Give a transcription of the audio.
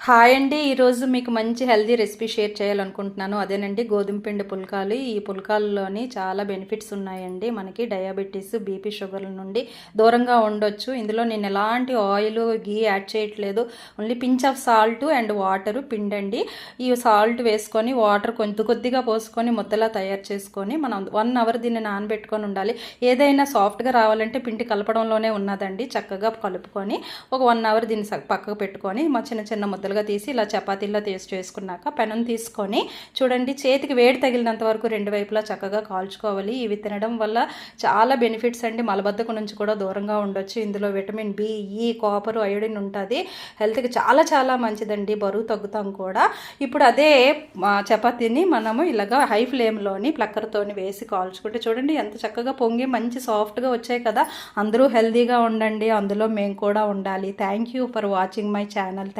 Hi అండి. ఈరోజు మీకు మంచి హెల్తీ రెసిపీ షేర్ చేయాలనుకుంటున్నాను. అదేనండి గోధుమ పిండి పుల్కాలు. ఈ పుల్కాల్లోని చాలా బెనిఫిట్స్ ఉన్నాయండి. మనకి డయాబెటీస్, బీపీ, షుగర్ల నుండి దూరంగా ఉండొచ్చు. ఇందులో నేను ఎలాంటి ఆయిల్, గీ యాడ్ చేయట్లేదు. Only pinch of salt and water పిండండి. ఈ సాల్ట్ వేసుకొని వాటర్ కొద్దిగా పోసుకొని ముద్దలా తయారు చేసుకొని మనం 1 అవర్ దీన్ని నానబెట్టుకొని ఉండాలి. ఏదైనా సాఫ్ట్గా రావాలంటే పిండి కలపడంలోనే ఉన్నదండి. చక్కగా కలుపుకొని ఒక 1 అవర్ దీన్ని పక్కకు పెట్టుకొని మా చిన్న చిన్న ముద్దలుగా తీసి ఇలా చపాతీల్లో చేసుకున్నాక పెనం తీసుకొని చూడండి, చేతికి వేడి తగిలినంత వరకు 2 వైపులా చక్కగా కాల్చుకోవాలి. ఇవి తినడం వల్ల చాలా బెనిఫిట్స్ అండి. మలబద్ధకం నుంచి కూడా దూరంగా ఉండొచ్చు. ఇందులో విటమిన్ బి, ఈ, కాపర్, అయోడిన్ ఉంటుంది. హెల్త్కి చాలా చాలా మంచిదండి. బరువు తగ్గుతాం కూడా. ఇప్పుడు అదే చపాతీని మనము ఇలాగా హై ఫ్లేమ్లోని ప్లక్కర్తోని వేసి కాల్చుకుంటే చూడండి ఎంత చక్కగా పొంగి మంచి సాఫ్ట్గా వచ్చాయి కదా. అందరూ హెల్తీగా ఉండండి, అందులో మేము కూడా ఉండాలి. Thank you for watching my channel.